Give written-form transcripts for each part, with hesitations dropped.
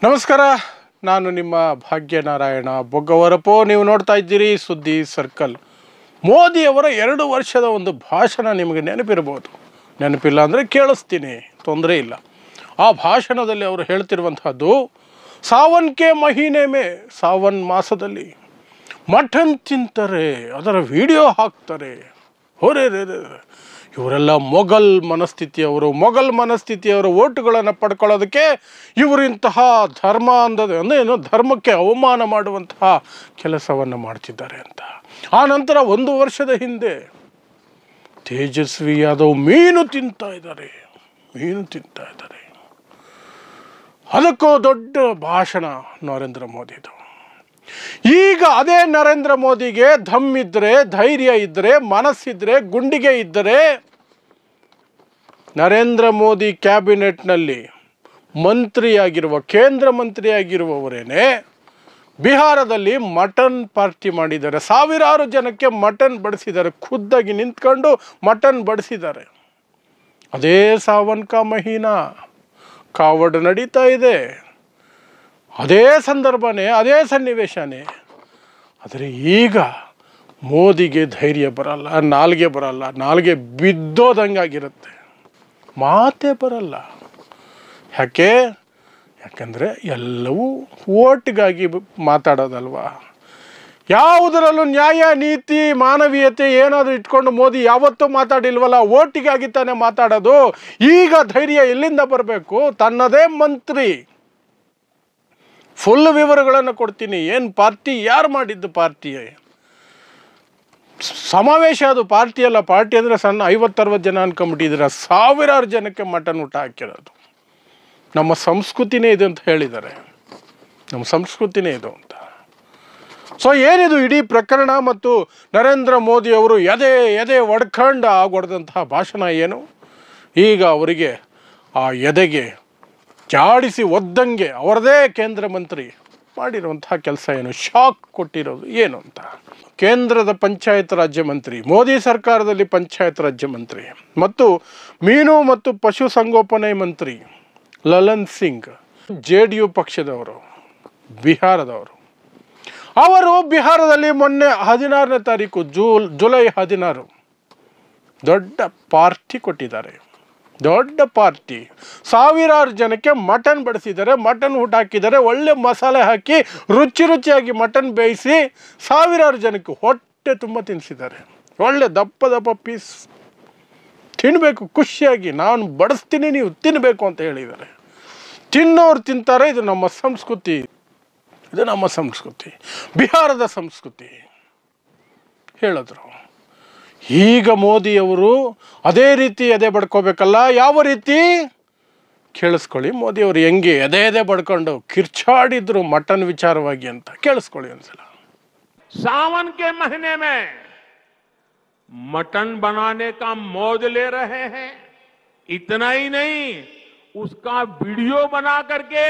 ನಮಸ್ಕಾರ, ನಾನು ನಿಮ್ಮ ಭಾಗ್ಯನಾರಾಯಣ ಬೊಗ್ಗವರಪೋ. ನೀವು ನೋಡ್ತಾ ಇದ್ದೀರಿ ಸುದ್ದಿ ಸರ್ಕಲ್. ಮೋದಿಯವರ 2 ವರ್ಷದ ಒಂದು ಭಾಷಣ ನಿಮಗೆ ನೆನಪಿರ್ಬೋದು. ನೆನಪಿಲ್ಲ ಅಂದರೆ ಕೇಳಿಸ್ತೀನಿ, ತೊಂದರೆ ಇಲ್ಲ. ಆ ಭಾಷಣದಲ್ಲಿ ಅವರು ಹೇಳ್ತಿರುವಂತಹದ್ದು, ಸಾವನ್ ಕೆ ಮಹೀನೆ ಮೇ, ಸಾವನ್ ಮಾಸದಲ್ಲಿ ಮಟನ್ ತಿಂತಾರೆ, ಅದರ ವಿಡಿಯೋ ಹಾಕ್ತಾರೆ. ಹೊರೇ ಇವರೆಲ್ಲ ಮೊಘಲ್ ಮನಸ್ಥಿತಿಯವರ ಓಟುಗಳನ್ನು ಪಡ್ಕೊಳ್ಳೋದಕ್ಕೆ ಇವರು ಇಂತಹ ಧರ್ಮ ಅಂದರೆ ಏನು, ಧರ್ಮಕ್ಕೆ ಅವಮಾನ ಮಾಡುವಂತಹ ಕೆಲಸವನ್ನು ಮಾಡ್ತಿದ್ದಾರೆ ಅಂತ. ಆ ನಂತರ 1 ವರ್ಷದ ಹಿಂದೆ ತೇಜಸ್ವಿ ಯಾದವ್ ಮೀನು ತಿಂತಾ ಇದ್ದಾರೆ. ಅದಕ್ಕೂ ದೊಡ್ಡ ಭಾಷಣ ನರೇಂದ್ರ ಮೋದಿದು. ಈಗ ಅದೇ ನರೇಂದ್ರ ಮೋದಿಗೆ ದಮ್ ಇದ್ದರೆ, ಧೈರ್ಯ ಇದ್ದರೆ, ಮನಸ್ಸಿದ್ರೆ, ಗುಂಡಿಗೆ ಇದ್ದರೆ, ನರೇಂದ್ರ ಮೋದಿ ಕ್ಯಾಬಿನೆಟ್ನಲ್ಲಿ ಕೇಂದ್ರ ಮಂತ್ರಿಯಾಗಿರುವವರೇನೆ ಬಿಹಾರದಲ್ಲಿ ಮಟನ್ ಪಾರ್ಟಿ ಮಾಡಿದ್ದಾರೆ. ಸಾವಿರಾರು ಜನಕ್ಕೆ ಮಟನ್ ಬಡಿಸಿದ್ದಾರೆ. ಖುದ್ದಾಗಿ ನಿಂತ್ಕೊಂಡು ಮಟನ್ ಬಡಿಸಿದ್ದಾರೆ. ಅದೇ ಸಾವನ್ ಕಾ ಮಹೀನಾ, ಕಾವಡ್ ನಡೀತಾ ಇದೆ. ಅದೇ ಸಂದರ್ಭನೇ, ಅದೇ ಸನ್ನಿವೇಶನೇ. ಆದರೆ ಈಗ ಮೋದಿಗೆ ಧೈರ್ಯ ಬರಲ್ಲ, ನಾಲ್ಗೆ ಬಿದ್ದೋದಂಗಾಗಿರುತ್ತೆ, ಮಾತೇ ಬರಲ್ಲ. ಯಾಕೆಂದರೆ ಎಲ್ಲವೂ ಓಟ್ಗಾಗಿ ಮಾತಾಡೋದಲ್ವಾ. ಯಾವುದರಲ್ಲೂ ನ್ಯಾಯ, ನೀತಿ, ಮಾನವೀಯತೆ ಏನಾದರೂ ಇಟ್ಕೊಂಡು ಮೋದಿ ಯಾವತ್ತೂ ಮಾತಾಡಿಲ್ವಲ್ಲ. ಓಟಿಗಾಗಿ ತಾನೇ ಮಾತಾಡೋದು. ಈಗ ಧೈರ್ಯ ಎಲ್ಲಿಂದ ಬರಬೇಕು? ತನ್ನದೇ ಮಂತ್ರಿ. ಫುಲ್ ವಿವರಗಳನ್ನು ಕೊಡ್ತೀನಿ. ಏನು ಪಾರ್ಟಿ, ಯಾರು ಮಾಡಿದ್ದು ಪಾರ್ಟಿ? ಸಮಾವೇಶ ಅದು, ಪಾರ್ಟಿ ಅಲ್ಲ. ಪಾರ್ಟಿ ಅಂದರೆ ಸಣ್ಣ 50-60 ಜನ ಅನ್ಕೊಂಬಿಟ್ಟಿದ್ದೀರ. ಸಾವಿರಾರು ಜನಕ್ಕೆ ಮಟನ್ ಊಟ ಹಾಕಿರೋದು. ನಮ್ಮ ಸಂಸ್ಕೃತಿನೇ ಇದು ಅಂತ ಹೇಳಿದ್ದಾರೆ. ನಮ್ಮ ಸಂಸ್ಕೃತಿನೇ ಇದು ಅಂತ. ಸೊ ಏನಿದು ಇಡೀ ಪ್ರಕರಣ? ಮತ್ತು ನರೇಂದ್ರ ಮೋದಿಯವರು ಎದೆ ಹೊಡೆದಂತಹ ಭಾಷಣ ಏನು? ಈಗ ಅವರಿಗೆ ಆ ಎದೆಗೆ ಜಾಡಿಸಿ ಒದ್ದಂಗೆ ಅವರದೇ ಕೇಂದ್ರ ಮಂತ್ರಿ ಮಾಡಿರುವಂತಹ ಕೆಲಸ ಏನು, ಶಾಕ್ ಕೊಟ್ಟಿರೋದು ಏನು ಅಂತ. ಕೇಂದ್ರದ ಪಂಚಾಯತ್ ರಾಜ್ಯ ಮಂತ್ರಿ, ಮೋದಿ ಸರ್ಕಾರದಲ್ಲಿ ಪಂಚಾಯತ್ ರಾಜ್ಯ ಮಂತ್ರಿ ಮತ್ತು ಮೀನು ಮತ್ತು ಪಶು ಸಂಗೋಪನೆ ಮಂತ್ರಿ ಲಲನ್ ಸಿಂಗ್, JDU ಪಕ್ಷದವರು, ಬಿಹಾರದವರು. ಅವರು ಬಿಹಾರದಲ್ಲಿ ಮೊನ್ನೆ 16ನೇ ತಾರೀಕು ಜುಲೈ 16 ದೊಡ್ಡ ಪಾರ್ಟಿ ಕೊಟ್ಟಿದ್ದಾರೆ. ದೊಡ್ಡ ಪಾರ್ಟಿ. ಸಾವಿರಾರು ಜನಕ್ಕೆ ಮಟನ್ ಬಡಿಸಿದ್ದಾರೆ, ಮಟನ್ ಊಟ ಹಾಕಿದ್ದಾರೆ. ಒಳ್ಳೆ ಮಸಾಲೆ ಹಾಕಿ ರುಚಿಯಾಗಿ ಮಟನ್ ಬೇಯಿಸಿ ಸಾವಿರಾರು ಜನಕ್ಕೆ ಹೊಟ್ಟೆ ತುಂಬ ತಿನ್ನಿಸಿದ್ದಾರೆ. ಒಳ್ಳೆ ದಪ್ಪ ಪೀಸ್ ತಿನ್ನಬೇಕು ಖುಷಿಯಾಗಿ. ನಾನು ಬಡಿಸ್ತೀನಿ, ನೀವು ತಿನ್ನಬೇಕು ಅಂತ ಹೇಳಿದ್ದಾರೆ. ತಿನ್ನೋರು ತಿಂತಾರೆ. ಇದು ನಮ್ಮ ಸಂಸ್ಕೃತಿ, ಬಿಹಾರದ ಸಂಸ್ಕೃತಿ ಹೇಳಿದ್ರು. ಈಗ ಮೋದಿಯವರು ಅದೇ ರೀತಿ ಎದೆ ಬಡ್ಕೋಬೇಕಲ್ಲ. ಯಾವ ರೀತಿ ಕೇಳಿಸ್ಕೊಳ್ಳಿ. ಮೋದಿಯವರು ಹೆಂಗೆ ಎದೆ ಬಡ್ಕೊಂಡು ಕಿರ್ಚಾಡಿದ್ರು ಮಟನ್ ವಿಚಾರವಾಗಿ ಅಂತ ಕೇಳಿಸ್ಕೊಳ್ಳಿ ಒಂದ್ಸಲ. सावन के महीने में मटन बनाने का मौज ले रहे हैं. इतना ही नहीं, उसका वीडियो बना करके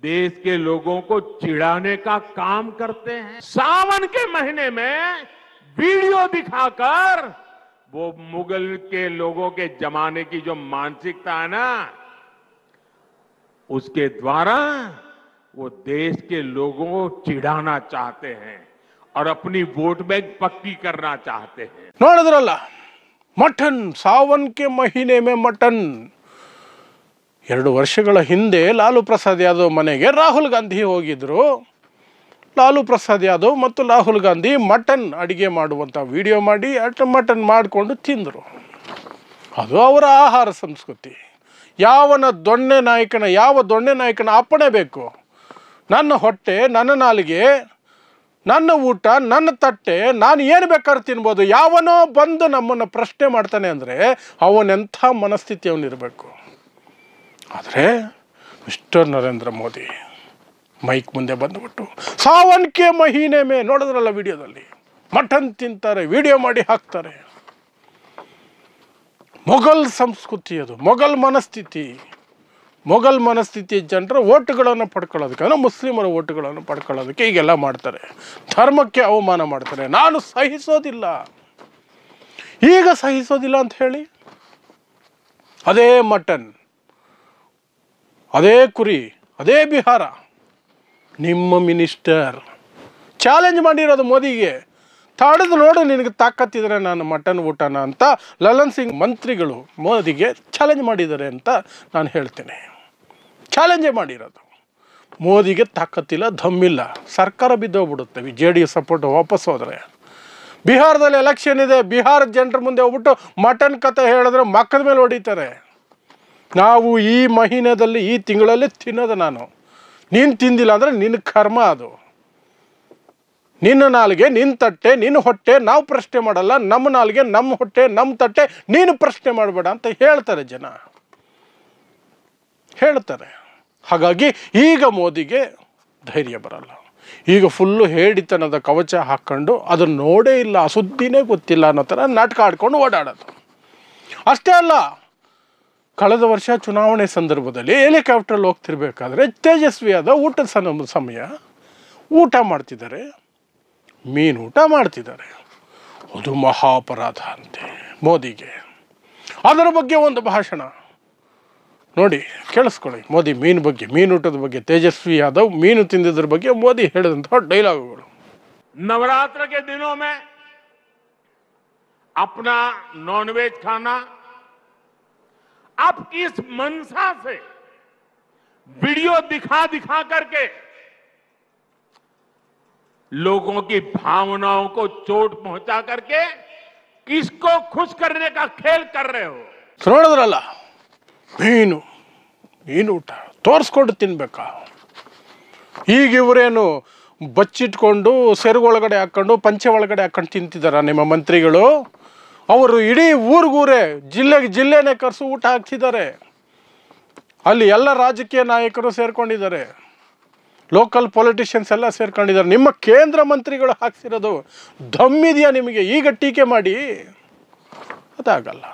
देश के लोगों को चिढ़ाने का काम करते हैं. सावन के महीने में वीडियो दिखाकर वो मुगल के लोगों के जमाने की जो मानसिकता है ना, उसके द्वारा वो देश के लोगों को चिढ़ाना चाहते हैं और अपनी वोट बैंक पक्की करना चाहते हैं. ನೋಡಿದ್ರಲ್ಲ, ಮಟನ್, ಸಾವನ್ ಕೆ ಮಹೀನೆ ಮೇ ಮಟನ್. 2 ವರ್ಷಗಳ ಹಿಂದೆ ಲಾಲು ಪ್ರಸಾದ್ ಯಾದವ್ ಮನೆಗೆ ರಾಹುಲ್ ಗಾಂಧಿ ಹೋಗಿದ್ರು. ಲಾಲು ಪ್ರಸಾದ್ ಯಾದವ್ ಮತ್ತು ರಾಹುಲ್ ಗಾಂಧಿ ಮಟನ್ ಅಡಿಗೆ ಮಾಡುವಂಥ ವಿಡಿಯೋ ಮಾಡಿ ಮಟನ್ ಮಾಡಿಕೊಂಡು ತಿಂದರು. ಅದು ಅವರ ಆಹಾರ ಸಂಸ್ಕೃತಿ. ಯಾವ ದೊಣ್ಣೆ ನಾಯಕನ ಅಪ್ಪಣೆ ಬೇಕು? ನನ್ನ ಹೊಟ್ಟೆ, ನನ್ನ ನಾಲಿಗೆ, ನನ್ನ ಊಟ, ನನ್ನ ತಟ್ಟೆ, ನಾನು ಏನು ಬೇಕಾದ್ರೂ ತಿನ್ಬೋದು. ಯಾವನೋ ಬಂದು ನಮ್ಮನ್ನು ಪ್ರಶ್ನೆ ಮಾಡ್ತಾನೆ ಅಂದರೆ ಅವನೆಂಥ ಮನಸ್ಥಿತಿ ಅವನಿರಬೇಕು. ಆದರೆ ಮಿಸ್ಟರ್ ನರೇಂದ್ರ ಮೋದಿ ಮೈಕ್ ಮುಂದೆ ಬಂದುಬಿಟ್ಟು ಸಾವನ್ ಕೆ ಮಹೀನೆ ಮೇ, ನೋಡಿದ್ರಲ್ಲ ವಿಡಿಯೋದಲ್ಲಿ, ಮಟನ್ ತಿಂತಾರೆ, ವಿಡಿಯೋ ಮಾಡಿ ಹಾಕ್ತಾರೆ. ಮೊಘಲ್ ಸಂಸ್ಕೃತಿ ಅದು, ಮೊಘಲ್ ಮನಸ್ಥಿತಿ ಜನರ ಓಟುಗಳನ್ನು ಪಡ್ಕೊಳ್ಳೋದಕ್ಕೆ, ಅಂದರೆ ಮುಸ್ಲಿಮರ ಓಟುಗಳನ್ನು ಪಡ್ಕೊಳ್ಳೋದಕ್ಕೆ ಈಗೆಲ್ಲ ಮಾಡ್ತಾರೆ. ಧರ್ಮಕ್ಕೆ ಅವಮಾನ ಮಾಡ್ತಾರೆ. ನಾನು ಸಹಿಸೋದಿಲ್ಲ, ಈಗ ಸಹಿಸೋದಿಲ್ಲ ಅಂತ ಹೇಳಿ ಅದೇ ಮಟನ್, ಅದೇ ಕುರಿ, ಅದೇ ಬಿಹಾರ. ನಿಮ್ಮ ಮಿನಿಸ್ಟರ್ ಚಾಲೆಂಜ್ ಮಾಡಿರೋದು ಮೋದಿಗೆ, ತಡೆದು ನೋಡು ನಿನಗೆ ತಾಕತ್ತಿದ್ರೆ ನಾನು ಮಟನ್ ಊಟನ ಅಂತ ಲಲ್ಲನ್ ಸಿಂಗ್ ಮಂತ್ರಿಗಳು ಮೋದಿಗೆ ಚಾಲೆಂಜ್ ಮಾಡಿದ್ದಾರೆ ಅಂತ ನಾನು ಹೇಳ್ತೇನೆ. ಚಾಲೆಂಜೇ ಮಾಡಿರೋದು. ಮೋದಿಗೆ ತಾಕತ್ತಿಲ್ಲ, ದಮ್ಮಿಲ್ಲ, ಸರ್ಕಾರ ಬಿದ್ದೋಗ್ಬಿಡುತ್ತೆ JDS ಸಪೋರ್ಟ್ ವಾಪಸ್ ಹೋದರೆ. ಬಿಹಾರದಲ್ಲಿ ಎಲೆಕ್ಷನ್ ಇದೆ, ಬಿಹಾರದ ಜನರ ಮುಂದೆ ಹೋಗ್ಬಿಟ್ಟು ಮಟನ್ ಕತೆ ಹೇಳಿದ್ರೆ ಮಕ್ಕದ ಮೇಲೆ ಹೊಡಿತಾರೆ. ನಾವು ಈ ಮಹಿನೆಯಲ್ಲಿ ಈ ತಿಂಗಳಲ್ಲಿ ತಿನ್ನೋದು ನಾನು, ನೀನು ತಿಂದಿಲ್ಲ ಅಂದರೆ ನಿನ್ನ ಕರ್ಮ ಅದು. ನಿನ್ನ ನಾಲಿಗೆ ನಿನ್ನ ತಟ್ಟೆ ನಿನ್ನ ಹೊಟ್ಟೆ ನಾವು ಪ್ರಶ್ನೆ ಮಾಡಲ್ಲ, ನಮ್ಮ ನಾಲಿಗೆ ನಮ್ಮ ಹೊಟ್ಟೆ ನಮ್ಮ ತಟ್ಟೆ ನೀನು ಪ್ರಶ್ನೆ ಮಾಡಬೇಡ ಅಂತ ಹೇಳ್ತಾರೆ ಜನ, ಹೇಳ್ತಾರೆ. ಹಾಗಾಗಿ ಈಗ ಮೋದಿಗೆ ಧೈರ್ಯ ಬರಲ್ಲ. ಈಗ ಫುಲ್ಲು ಹೇಡಿತನದ ಕವಚ ಹಾಕ್ಕೊಂಡು ಅದನ್ನು ನೋಡೇ ಇಲ್ಲ, ಸುದ್ದಿನೇ ಗೊತ್ತಿಲ್ಲ ಅನ್ನೋ ಥರ ನಾಟಕ ಆಡ್ಕೊಂಡು ಓಡಾಡೋದು. ಅಷ್ಟೇ ಅಲ್ಲ, ಕಳೆದ ವರ್ಷ ಚುನಾವಣೆ ಸಂದರ್ಭದಲ್ಲಿ ಹೆಲಿಕಾಪ್ಟ್ರಲ್ಲಿ ಹೋಗ್ತಿರ್ಬೇಕಾದ್ರೆ ತೇಜಸ್ವಿಯಾದ ಊಟದ ಸಮಯ ಊಟ ಮಾಡ್ತಿದ್ದಾರೆ, ಮೀನು ಊಟ ಮಾಡ್ತಿದ್ದಾರೆ. ಅದು ಮಹಾಪರಾಧ ಅಂತೆ ಮೋದಿಗೆ. ಅದರ ಬಗ್ಗೆ ಒಂದು ಭಾಷಣ ನೋಡಿ, ಕೇಳಿಸ್ಕೊಳ್ಳಿ. ಮೋದಿ ಮೀನು ಬಗ್ಗೆ, ಮೀನೂಟದ ಬಗ್ಗೆ, ತೇಜಸ್ವಿ ಯಾದವ್ ಮೀನು ತಿಂದಿದ್ರ ಬಗ್ಗೆ ಮೋದಿ ಹೇಳಿದಂತಹ ಡೈಲಾಗುಗಳು. नवरात्र के दिनों में अपना नॉनवेज खाना आप किस मंशा से वीडियो दिखा दिखा करके लोगों की भावनाओं को चोट पहुंचा करके किसको खुश करने का खेल कर रहे हो? ನೋಡಿದ್ರಲ್ಲ, ಮೀನೂಟ ತೋರಿಸ್ಕೊಂಡು ತಿನ್ಬೇಕಾ? ಈಗ ಇವರೇನು ಬಚ್ಚಿಟ್ಕೊಂಡು ಸೆರಗೊಳಗಡೆ ಹಾಕ್ಕೊಂಡು ಪಂಚೆ ಒಳಗಡೆ ಹಾಕ್ಕೊಂಡು ತಿಂತಿದ್ದಾರ ನಿಮ್ಮ ಮಂತ್ರಿಗಳು? ಅವರು ಇಡೀ ಊರಿಗೂರೇ ಜಿಲ್ಲೆನೇ ಕರೆಸು ಊಟ ಹಾಕ್ತಿದ್ದಾರೆ. ಅಲ್ಲಿ ಎಲ್ಲ ರಾಜಕೀಯ ನಾಯಕರು ಸೇರ್ಕೊಂಡಿದ್ದಾರೆ, ಲೋಕಲ್ ಪೊಲಿಟಿಷಿಯನ್ಸ್ ಎಲ್ಲ ಸೇರ್ಕೊಂಡಿದ್ದಾರೆ. ನಿಮ್ಮ ಕೇಂದ್ರ ಮಂತ್ರಿಗಳು ಹಾಕ್ಸಿರೋದು ದಮ್ಮಿದೆಯಾ ನಿಮಗೆ? ಈಗ ಟೀಕೆ ಮಾಡಿ ಅದಾಗಲ್ಲ,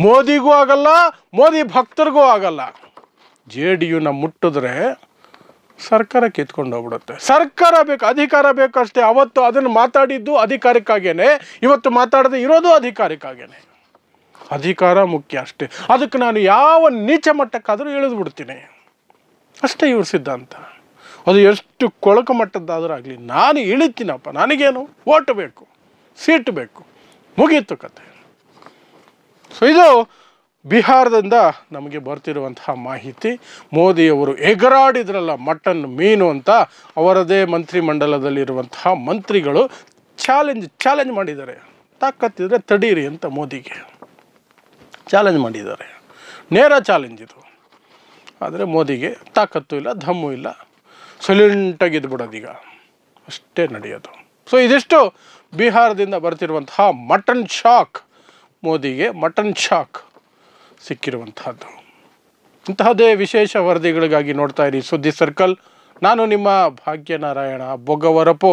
ಮೋದಿಗೂ ಆಗಲ್ಲ, ಮೋದಿ ಭಕ್ತರಿಗೂ ಆಗಲ್ಲ. JDUನ ಮುಟ್ಟಿದ್ರೆ ಸರ್ಕಾರ ಕಿತ್ಕೊಂಡು ಹೋಗ್ಬಿಡುತ್ತೆ. ಸರ್ಕಾರ ಬೇಕು, ಅಧಿಕಾರ ಬೇಕು ಅಷ್ಟೇ. ಅವತ್ತು ಅದನ್ನು ಮಾತಾಡಿದ್ದು ಅಧಿಕಾರಕ್ಕಾಗೇನೆ, ಇವತ್ತು ಮಾತಾಡದೆ ಇರೋದು ಅಧಿಕಾರಕ್ಕಾಗೇನೆ. ಅಧಿಕಾರ ಮುಖ್ಯ ಅಷ್ಟೇ. ಅದಕ್ಕೆ ನಾನು ಯಾವ ನೀಚ ಮಟ್ಟಕ್ಕಾದರೂ ಇಳಿದು ಬಿಡ್ತೀನಿ ಅಷ್ಟೇ ಇವ್ರ ಸಿದ್ಧಾಂತ. ಅದು ಎಷ್ಟು ಕೊಳಕು ಮಟ್ಟದ್ದಾದರೂ ಆಗಲಿ, ನಾನು ಇಳಿತೀನಪ್ಪ, ನನಗೇನು ಓಟ್ ಬೇಕು, ಸೀಟ್ ಬೇಕು, ಮುಗೀತು ಕತೆ. ಸೊ ಇದು ಬಿಹಾರದಿಂದ ನಮಗೆ ಬರ್ತಿರುವಂತಹ ಮಾಹಿತಿ. ಮೋದಿಯವರು ಎಗರಾಡಿದ್ರಲ್ಲ ಮಟನ್ ಮೀನು ಅಂತ, ಅವರದೇ ಮಂತ್ರಿಮಂಡಲದಲ್ಲಿರುವಂತಹ ಮಂತ್ರಿಗಳು ಚಾಲೆಂಜ್ ಮಾಡಿದ್ದಾರೆ. ತಾಕತ್ತಿದ್ರೆ ತಡೀರಿ ಅಂತ ಮೋದಿಗೆ ಚಾಲೆಂಜ್ ಮಾಡಿದ್ದಾರೆ. ನೇರ ಚಾಲೆಂಜ್ ಇದು. ಆದರೆ ಮೋದಿಗೆ ತಾಕತ್ತು ಇಲ್ಲ, ಧಮ್ಮು ಇಲ್ಲ, ಸೈಲೆಂಟಾಗಿದ್ದು ಬಿಡೋದೀಗ ಅಷ್ಟೇ ನಡೆಯೋದು. ಸೊ ಇದಿಷ್ಟು ಬಿಹಾರದಿಂದ ಬರ್ತಿರುವಂತಹ ಮಟನ್ ಶಾಕ್. ಮೋದಿಗೆ ಮಟನ್ ಶಾಕ್ ಸಿಕ್ಕಿರುವಂತಹದ್ದು. ಇಂತಹದೇ ವಿಶೇಷ ವರದಿಗಳಿಗಾಗಿ ನೋಡ್ತಾ ಇರಿ ಸುದ್ದಿ ಸರ್ಕಲ್. ನಾನು ನಿಮ್ಮ ಭಾಗ್ಯನಾರಾಯಣ ಬೊಗ್ಗವರಪು.